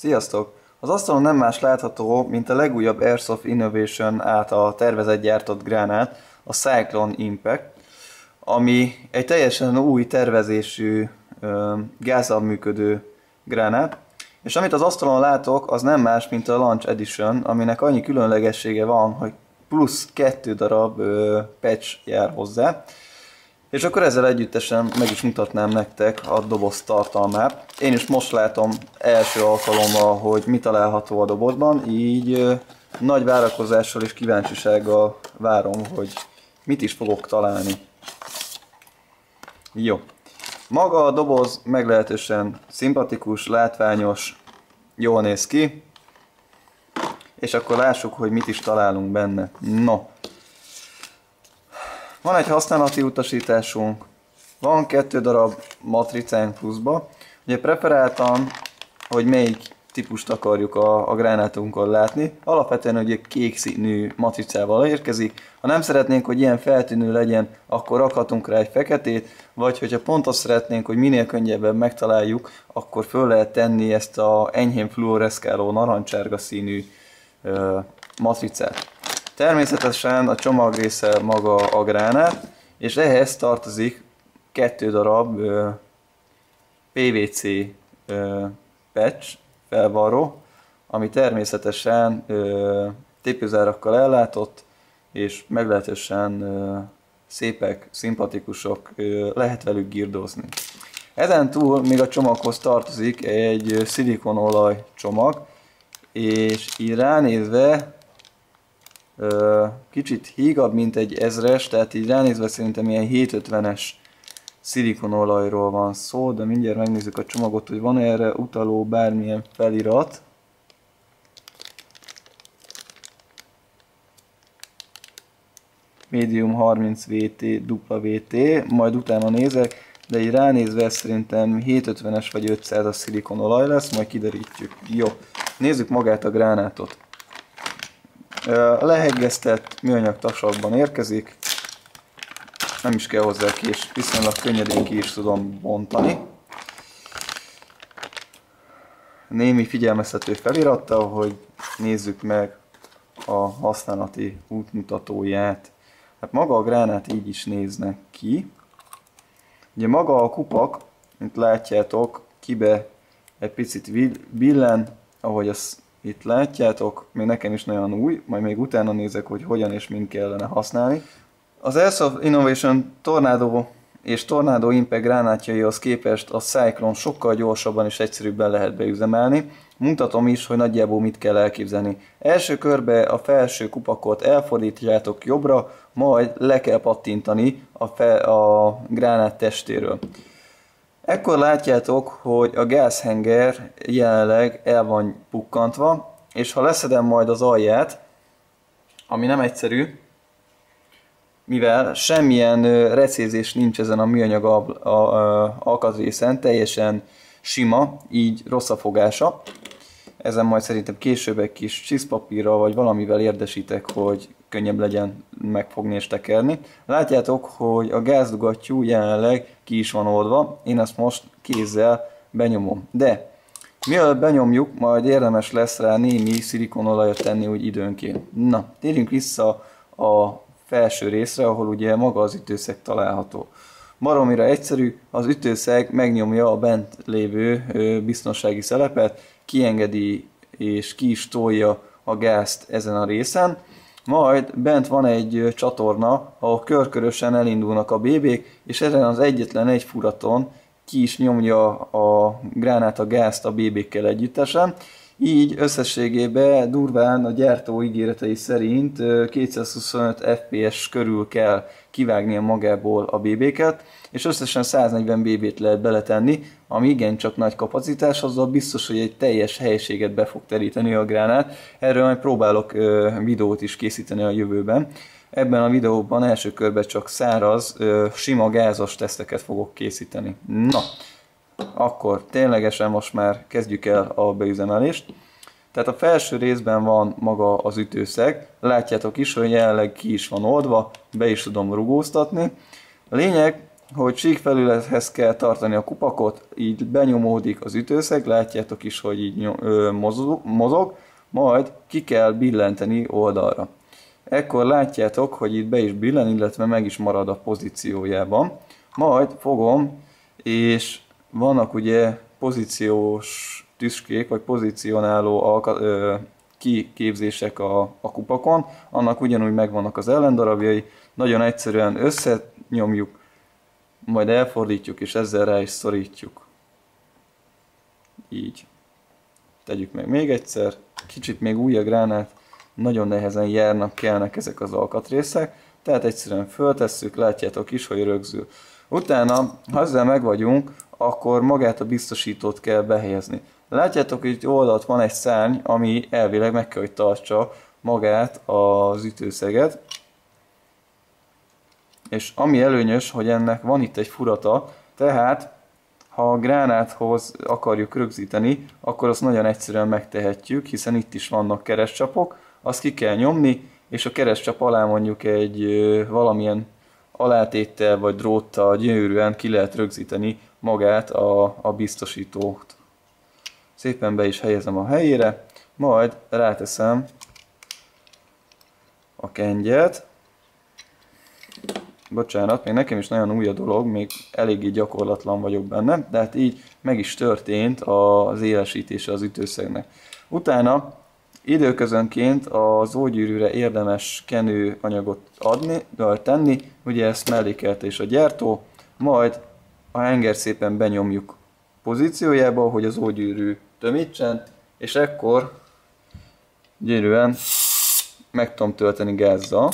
Sziasztok! Az asztalon nem más látható, mint a legújabb Airsoft Innovation által tervezett gyártott gránát, a Cyclone Impact, ami egy teljesen új tervezésű, gázzal működő gránát. És amit az asztalon látok, az nem más, mint a Launch Edition, aminek annyi különlegessége van, hogy plusz 2 darab patch jár hozzá. És akkor ezzel együttesen meg is mutatnám nektek a doboz tartalmát. Én is most látom első alkalommal, hogy mi található a dobozban, így nagy várakozással és kíváncsisággal várom, hogy mit is fogok találni. Jó. Maga a doboz meglehetősen szimpatikus, látványos, jól néz ki. És akkor lássuk, hogy mit is találunk benne. No. Van egy használati utasításunk, van 2 darab matricánk pluszba. Ugye preferáltam, hogy melyik típust akarjuk a gránátunkon látni. Alapvetően ugye kék színű matricával érkezik. Ha nem szeretnénk, hogy ilyen feltűnő legyen, akkor rakhatunk rá egy feketét, vagy hogyha pont azt szeretnénk, hogy minél könnyebben megtaláljuk, akkor föl lehet tenni ezt a enyhén fluoreszkáló narancsárga színű matricát. Természetesen a csomag része maga a gránát, és ehhez tartozik 2 darab PVC patch felvarró, ami természetesen tépőzárakkal ellátott, és meglehetősen szépek, szimpatikusok, lehet velük gírdozni. Ezen túl még a csomaghoz tartozik egy szilikonolaj csomag, és így ránézve kicsit hígabb, mint egy 1000-es, tehát így ránézve szerintem ilyen 750-es szilikonolajról van szó, de mindjárt megnézzük a csomagot, hogy van erre utaló bármilyen felirat. Medium 30 VT, WT, majd utána nézek, de így ránézve szerintem 750-es vagy 500-as szilikonolaj lesz, majd kiderítjük. Jó, nézzük magát a gránátot. Leheggeztett műanyag tasakban érkezik, nem is kell hozzá kés, viszonylag könnyedén ki is tudom bontani. Némi figyelmeztető felirattal, hogy nézzük meg a használati útmutatóját. Hát maga a gránát így is néznek ki. Ugye maga a kupak, mint látjátok, kibe egy picit billen, ahogy azt itt látjátok, még nekem is nagyon új, majd még utána nézek, hogy hogyan és mind kellene használni. Az Airsoft Innovation Tornado és Tornado Impact gránátjaihoz képest a Cyclone sokkal gyorsabban és egyszerűbben lehet beüzemelni. Mutatom is, hogy nagyjából mit kell elképzelni. Első körbe a felső kupakot elfordítjátok jobbra, majd le kell pattintani a gránát testéről. Ekkor látjátok, hogy a gázhenger jelenleg el van pukkantva, és ha leszedem majd az alját, ami nem egyszerű, mivel semmilyen recézés nincs ezen a műanyag alkatrészen, teljesen sima, így rossz a fogása. Ezen majd szerintem később egy kis csiszpapírral vagy valamivel érdesítek, hogy könnyebb legyen megfogni és tekerni. Látjátok, hogy a gázdugattyú jelenleg ki is van oldva, én ezt most kézzel benyomom. De mielőtt benyomjuk, majd érdemes lesz rá némi szilikonolajat tenni úgy időnként. Na, térjünk vissza a felső részre, ahol ugye maga az ütőszeg található. Baromira egyszerű, az ütőszeg megnyomja a bent lévő biztonsági szelepet, kiengedi és ki is tolja a gázt ezen a részen, majd bent van egy csatorna, ahol körkörösen elindulnak a BB-k, és ezen az egyetlen egy furaton ki is nyomja a gránát a gázt a BB-kkel együttesen. Így összességében durván a gyártó ígéretei szerint 225 FPS körül kell kivágnia magából a BB-ket, és összesen 140 BB-t lehet beletenni, ami igencsak nagy kapacitás, azzal biztos, hogy egy teljes helyiséget be fog teríteni a gránát. Erről majd próbálok videót is készíteni a jövőben. Ebben a videóban első körben csak száraz, sima gázos teszteket fogok készíteni. Na, akkor ténylegesen most már kezdjük el a beüzemelést. Tehát a felső részben van maga az ütőszeg, látjátok is, hogy jelenleg ki is van oldva, be is tudom rugóztatni. A lényeg, hogy síkfelülethez kell tartani a kupakot, így benyomódik az ütőszeg, látjátok is, hogy így mozog, majd ki kell billenteni oldalra. Ekkor látjátok, hogy itt be is billen, illetve meg is marad a pozíciójában. Majd fogom, és vannak ugye pozíciós tüskék, vagy pozícionáló kiképzések a kupakon, annak ugyanúgy megvannak az ellendarabjai, nagyon egyszerűen összenyomjuk, majd elfordítjuk, és ezzel rá is szorítjuk. Így. Tegyük meg még egyszer, kicsit még új a gránát, nagyon nehezen járnak, kelnek ezek az alkatrészek, tehát egyszerűen föltesszük, látjátok is, hogy rögzül. Utána, ha ezzel meg vagyunk, akkor magát a biztosítót kell behelyezni. Látjátok, hogy itt oldalt van egy szárny, ami elvileg meg kell, hogy tartsa magát az ütőszeget. És ami előnyös, hogy ennek van itt egy furata, tehát ha a gránáthoz akarjuk rögzíteni, akkor azt nagyon egyszerűen megtehetjük, hiszen itt is vannak keresztcsapok, azt ki kell nyomni, és a keresztcsap alá mondjuk egy valamilyen alátéttel vagy dróttal gyönyörűen ki lehet rögzíteni magát a biztosítót. Szépen be is helyezem a helyére, majd ráteszem a kengyelt. Bocsánat, még nekem is nagyon új a dolog, még eléggé gyakorlatlan vagyok benne, de hát így meg is történt az élesítése az ütőszegnek. Utána időközönként az ógyűrűre érdemes kenőanyagot tenni, ugye ezt mellékelte is a gyártó, majd a henger szépen benyomjuk pozíciójába, hogy az ógyűrű tömítsen, és ekkor gyönyörűen meg tudom tölteni gázzal.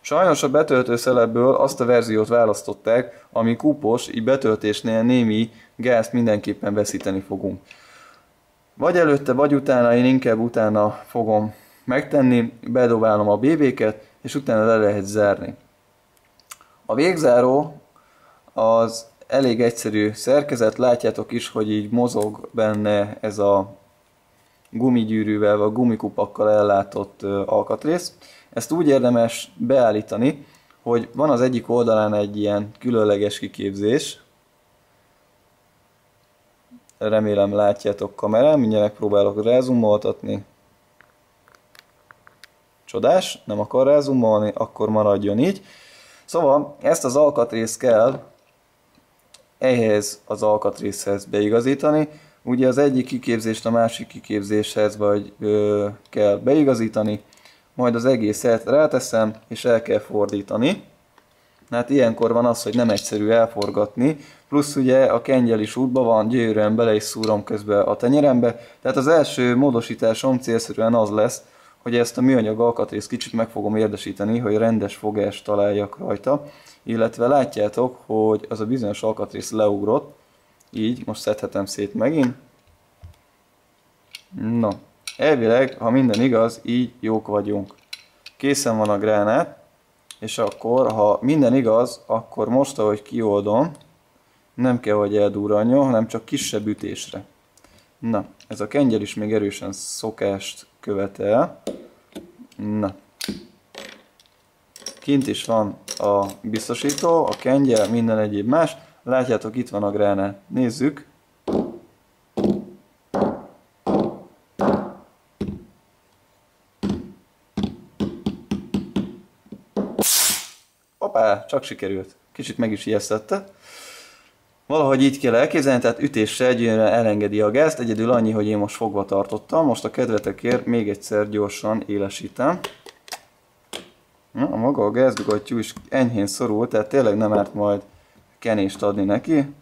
Sajnos a betöltőszelebből azt a verziót választották, ami kupos, így betöltésnél némi gázt mindenképpen veszíteni fogunk. Vagy előtte, vagy utána, én inkább utána fogom megtenni, bedobálom a BB-ket, és utána le lehet zárni. A végzáró az elég egyszerű szerkezet, látjátok is, hogy így mozog benne ez a gumigyűrűvel vagy gumikupakkal ellátott alkatrész. Ezt úgy érdemes beállítani, hogy van az egyik oldalán egy ilyen különleges kiképzés. Remélem látjátok kamerán, mindjárt megpróbálok rázumoltatni. Csodás, nem akar rázumolni, akkor maradjon így. Szóval ezt az alkatrészt kell ehhez az alkatrészhez beigazítani. Ugye az egyik kiképzést a másik kiképzéshez kell beigazítani, majd az egészet ráteszem, és el kell fordítani. Hát ilyenkor van az, hogy nem egyszerű elforgatni, plusz ugye a kengyel is útban van, gyönyörűen bele is szúrom közben a tenyerembe. Tehát az első módosításom célszerűen az lesz, hogy ezt a műanyag alkatrészt kicsit meg fogom érdesíteni, hogy rendes fogást találjak rajta. Illetve látjátok, hogy az a bizonyos alkatrész leugrott, így most szedhetem szét megint. No, elvileg, ha minden igaz, így jók vagyunk. Készen van a gránát, és akkor, ha minden igaz, akkor most, ahogy kioldom, nem kell, hogy eldurranjon, hanem csak kisebb ütésre. Na, ez a kengyel is még erősen szokást követel. Na. Kint is van a biztosító, a kengyel, minden egyéb más. Látjátok, itt van a gránát. Nézzük. Hoppá, csak sikerült. Kicsit meg is ijesztette. Valahogy így kell elképzelni, tehát ütéssel egyébként elengedi a gázt, egyedül annyi, hogy én most fogva tartottam. Most a kedvetekért még egyszer gyorsan élesítem. Na, a maga a gázdugattyú is enyhén szorul, tehát tényleg nem árt majd kenést adni neki.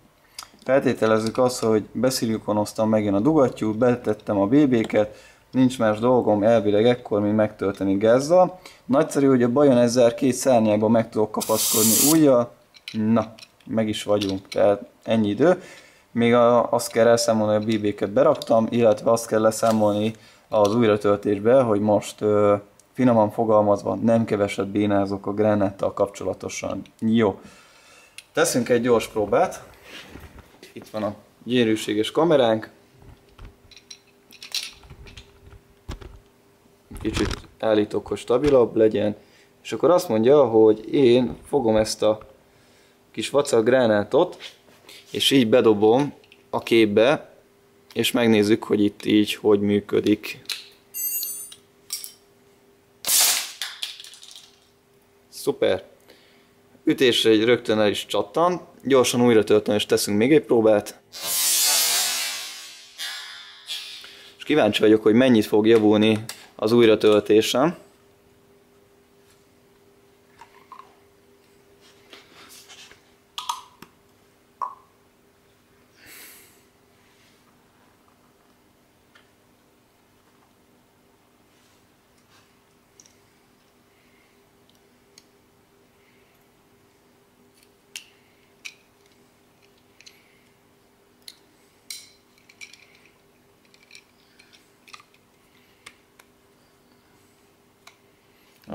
Feltételezzük azt, hogy beszilikonoztam megint a dugattyút, betettem a BB-ket, nincs más dolgom elvileg ekkor, mint megtölteni gázzal. Nagyszerű, hogy a Bajonezzer két szárnyákban meg tudok kapaszkodni ujjal. Na, meg is vagyunk, tehát ennyi idő. Még azt kell elszámolni, hogy a BB-ket beraktam, illetve azt kell leszámolni az újratöltésbe, hogy most finoman fogalmazva nem keveset bénázok a gránáttal kapcsolatosan. Jó. Teszünk egy gyors próbát. Itt van a gyérűséges kameránk. Kicsit állítok, hogy stabilabb legyen. És akkor azt mondja, hogy én fogom ezt a kis vacak gránátot, és így bedobom a képbe, és megnézzük, hogy itt így hogy működik. Szuper! Ütésre egy rögtön el is csattan, gyorsan újra töltöm, és teszünk még egy próbát. És kíváncsi vagyok, hogy mennyit fog javulni az újratöltésem.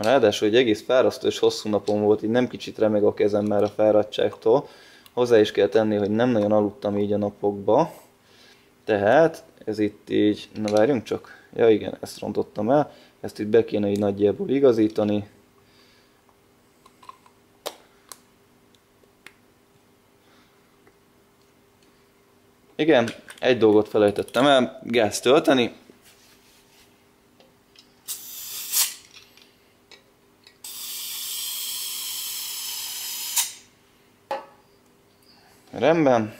Ráadásul egy egész fárasztó és hosszú napom volt, így nem kicsit remeg a kezem már a fáradtságtól. Hozzá is kell tenni, hogy nem nagyon aludtam így a napokba. Tehát ez itt így, na várjunk csak, ja igen, ezt rontottam el, ezt itt be kéne így nagyjából igazítani. Igen, egy dolgot felejtettem el, gázt tölteni. Rendben.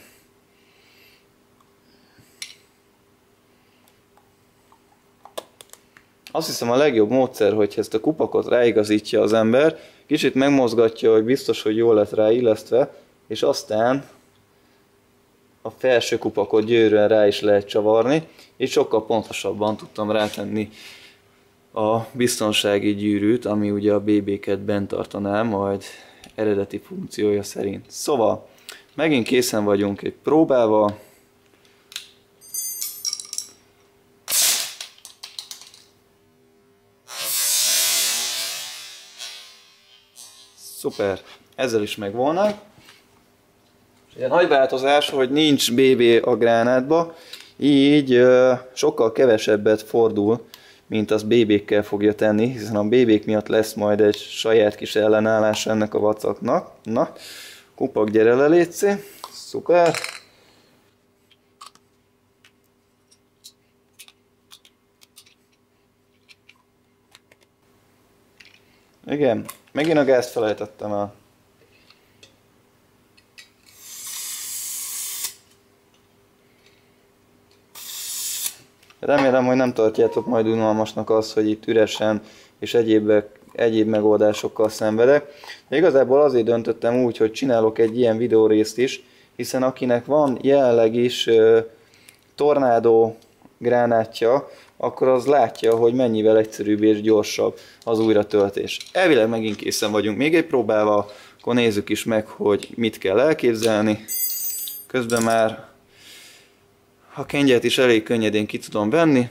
Azt hiszem a legjobb módszer, hogy ezt a kupakot ráigazítja az ember, kicsit megmozgatja, hogy biztos, hogy jól lett ráillesztve, és aztán a felső kupakot gyönyörűen rá is lehet csavarni, így sokkal pontosabban tudtam rátenni a biztonsági gyűrűt, ami ugye a BB-ket bent tartaná majd eredeti funkciója szerint. Szóval megint készen vagyunk egy próbával. Szuper, ezzel is megvolnak. A nagy változás, hogy nincs BB a gránátba, így sokkal kevesebbet fordul, mint az BB-kkel fogja tenni, hiszen a BB-k miatt lesz majd egy saját kis ellenállás ennek a vacaknak. Na, kupak, gyere le, létszi. Szuper. Igen, megint a gázt felejtettem el. Remélem, hogy nem tartjátok majd unalmasnak az, hogy itt üresen és egyéb megoldásokkal szenvedek. De igazából azért döntöttem úgy, hogy csinálok egy ilyen videórészt is, hiszen akinek van jelenleg is tornádó gránátja, akkor az látja, hogy mennyivel egyszerűbb és gyorsabb az újratöltés. Elvileg megint készen vagyunk még egy próbával, akkor nézzük is meg, hogy mit kell elképzelni. Közben már a kengyert is elég könnyedén ki tudom venni.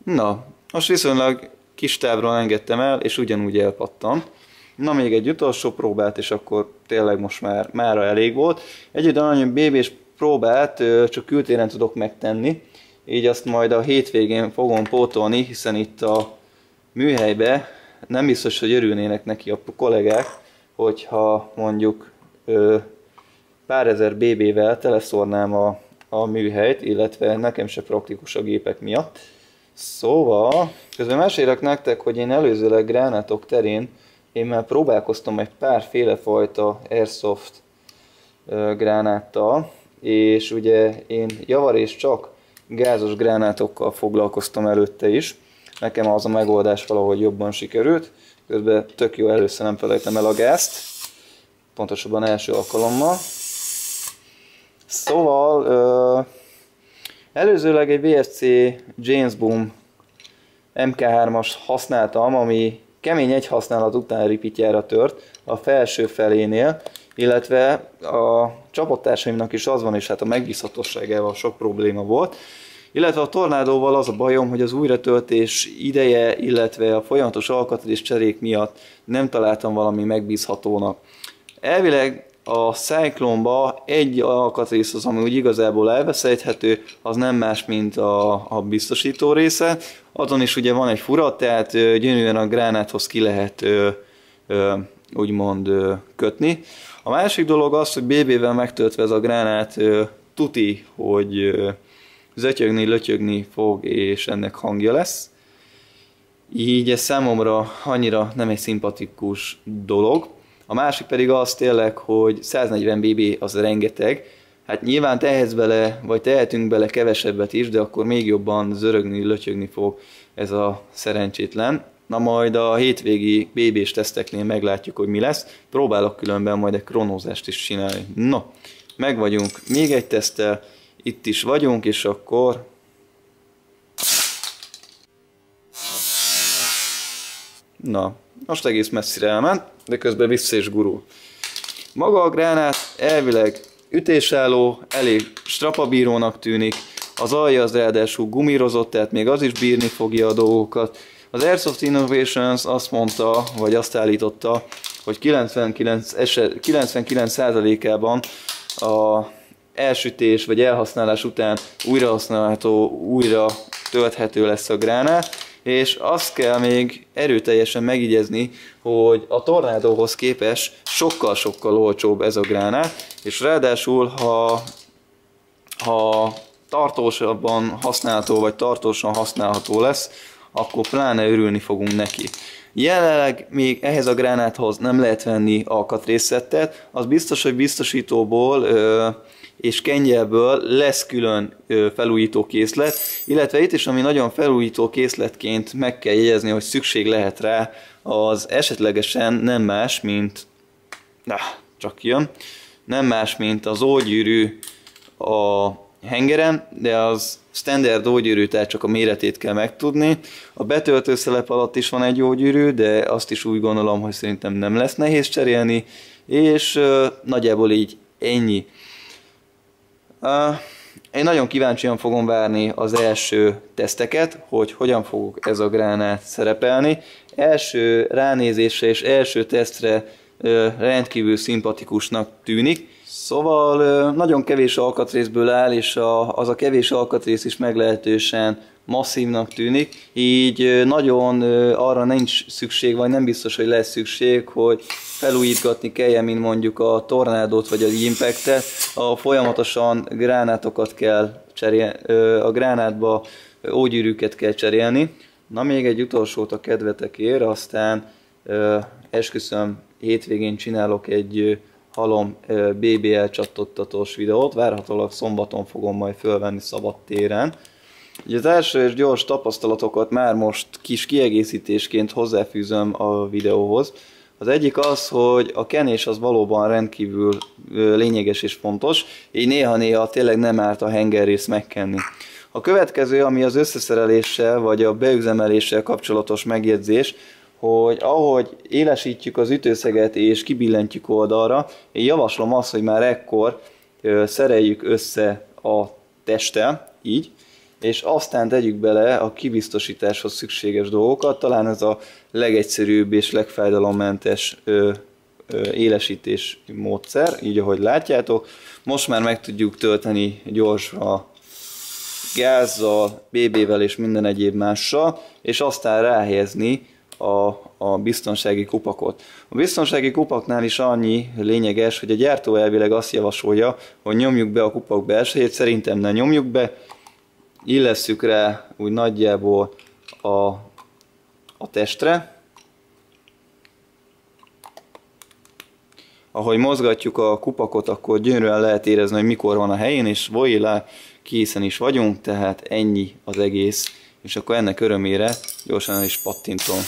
Na, most viszonylag kis távról engedtem el, és ugyanúgy elpattant. Na, még egy utolsó próbát, és akkor tényleg most már mára elég volt. Egyébként annyi BB-s próbát csak kültéren tudok megtenni, így azt majd a hétvégén fogom pótolni, hiszen itt a műhelybe nem biztos, hogy örülnének neki a kollégák, hogyha mondjuk pár ezer BB-vel teleszórnám a műhelyt, illetve nekem se praktikus a gépek miatt. Szóval, közben mesélek nektek, hogy én előzőleg gránátok terén én már próbálkoztam egy párféle fajta airsoft gránáttal, és ugye én javarészt csak gázos gránátokkal foglalkoztam előtte is. Nekem az a megoldás valahogy jobban sikerült, közben tök jó, először nem felejtem el a gázt, pontosabban első alkalommal. Szóval előzőleg egy VSC James Boom MK3-as használtam, ami kemény egy használat után ripityára tört a felső felénél, illetve a csapattársaimnak is az van, és hát a megbízhatóságával sok probléma volt. Illetve a tornádóval az a bajom, hogy az újratöltés ideje, illetve a folyamatos alkatrész cserék miatt nem találtam valami megbízhatónak. Elvileg a Cyclone-ba egy alkatrész az, ami úgy igazából elveszejthető, az nem más, mint a biztosító része. Azon is ugye van egy fura, tehát gyönyörűen a gránáthoz ki lehet úgymond kötni. A másik dolog az, hogy BB-vel megtöltve ez a gránát tuti, hogy zötyögni, lötyögni fog, és ennek hangja lesz. Így ez számomra annyira nem egy szimpatikus dolog. A másik pedig az tényleg, hogy 140 BB az rengeteg. Hát nyilván tehetünk bele kevesebbet is, de akkor még jobban zörögni, lötyögni fog ez a szerencsétlen. Na majd a hétvégi BB-s teszteknél meglátjuk, hogy mi lesz. Próbálok különben majd egy kronózást is csinálni. No, meg vagyunk még egy teszttel, itt is vagyunk, és akkor... Na, most egész messzire elment, de közben vissza is gurul. Maga a gránát elvileg ütésálló, elég strapabírónak tűnik, az alja az ráadásul gumírozott, tehát még az is bírni fogja a dolgokat. Az Airsoft Innovations azt mondta, vagy azt állította, hogy 99%-ában a elsütés vagy elhasználás után újrahasználható, újra tölthető lesz a gránát, és azt kell még erőteljesen megigyezni, hogy a Tornádóhoz képest sokkal-sokkal olcsóbb ez a gránát, és ráadásul, ha tartósabban használható, vagy tartósan használható lesz, akkor pláne örülni fogunk neki. Jelenleg még ehhez a gránáthoz nem lehet venni alkatrészettet, az biztos, hogy biztosítóból és kengyelből lesz külön felújító készlet, illetve itt is, ami nagyon felújító készletként meg kell jegyezni, hogy szükség lehet rá, az esetlegesen nem más, mint csak jön, nem más, mint az ógyűrű a hengeren, de az standard ógyűrű, tehát csak a méretét kell megtudni. A betöltőszelep alatt is van egy ógyűrű, de azt is úgy gondolom, hogy szerintem nem lesz nehéz cserélni, és nagyjából így ennyi. Én nagyon kíváncsian fogom várni az első teszteket, hogy hogyan fog ez a gránát szerepelni. Első ránézésre és első tesztre rendkívül szimpatikusnak tűnik. Szóval nagyon kevés alkatrészből áll, és az a kevés alkatrész is meglehetősen masszívnak tűnik, így nagyon arra nincs szükség, vagy nem biztos, hogy lesz szükség, hogy felújítgatni kelljen, mint mondjuk a Tornádót vagy a Impactet. Folyamatosan gránátokat kell cserélni, a gránátba ógyűrűket kell cserélni. Na még egy utolsót a kedvetekért, aztán esküszöm, hétvégén csinálok egy halom BBL csatottatós videót, várhatólag szombaton fogom majd fölvenni szabadtéren. Ugye az első és gyors tapasztalatokat már most kis kiegészítésként hozzáfűzöm a videóhoz. Az egyik az, hogy a kenés az valóban rendkívül lényeges és fontos, így néha-néha tényleg nem árt a hengerrész megkenni. A következő, ami az összeszereléssel vagy a beüzemeléssel kapcsolatos megjegyzés, hogy ahogy élesítjük az ütőszeget és kibillentjük oldalra, én javaslom azt, hogy már ekkor szereljük össze a testtel, így, és aztán tegyük bele a kibiztosításhoz szükséges dolgokat, talán ez a legegyszerűbb és legfájdalommentes élesítés módszer, így ahogy látjátok. Most már meg tudjuk tölteni gyorsan gázzal, BB-vel és minden egyéb mással, és aztán ráhelyezni a biztonsági kupakot. A biztonsági kupaknál is annyi lényeges, hogy a gyártó elvileg azt javasolja, hogy nyomjuk be a kupak belsejét, szerintem ne nyomjuk be, illesszük rá úgy nagyjából a testre. Ahogy mozgatjuk a kupakot, akkor gyönyörűen lehet érezni, hogy mikor van a helyén, és voilá, készen is vagyunk, tehát ennyi az egész. És akkor ennek örömére gyorsan el is pattintom.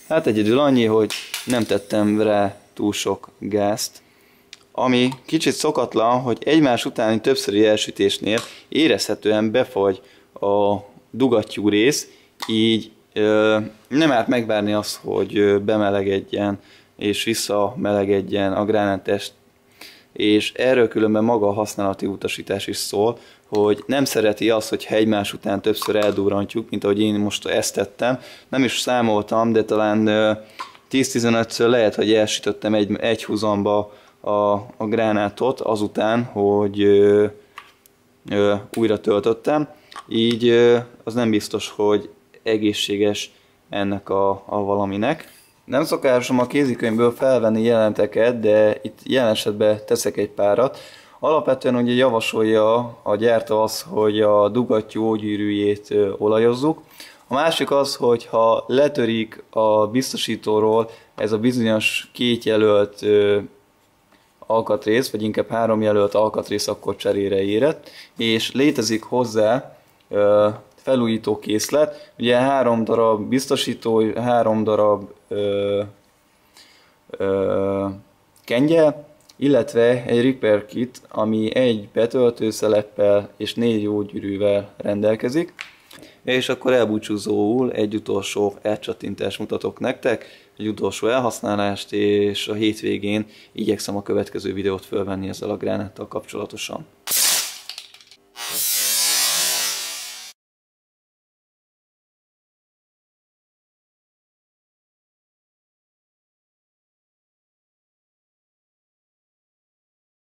Hát egyedül annyi, hogy nem tettem rá túl sok gázt. Ami kicsit szokatlan, hogy egymás utáni többszöri elsütésnél érezhetően befagy a dugattyú rész, így nem árt megvárni azt, hogy bemelegedjen és visszamelegedjen a gránáttest. És erről különben maga a használati utasítás is szól, hogy nem szereti azt, hogyha egymás után többször eldurrantjuk, mint ahogy én most ezt tettem. Nem is számoltam, de talán 10-15-ször lehet, hogy elsütöttem egy húzamba a gránátot azután, hogy újra töltöttem. Így az nem biztos, hogy egészséges ennek a valaminek. Nem szokásom a kézikönyvből felvenni jelenteket, de itt jelen esetben teszek egy párat. Alapvetően ugye javasolja a gyártó az, hogy a dugattyú gyűrűjét olajozzuk. A másik az, hogy ha letörik a biztosítóról ez a bizonyos 2 jelölt alkatrész, vagy inkább 3 jelölt alkatrész, akkor cserére érett, és létezik hozzá felújító készlet, ugye 3 darab biztosító, 3 darab kengye, illetve egy repair kit, ami egy betöltőszeleppel és 4 jógyűrűvel rendelkezik. És akkor elbúcsúzóul egy utolsó elcsattintást mutatok nektek, egy utolsó elhasználást, és a hétvégén igyekszem a következő videót fölvenni ezzel a gránáttal kapcsolatosan.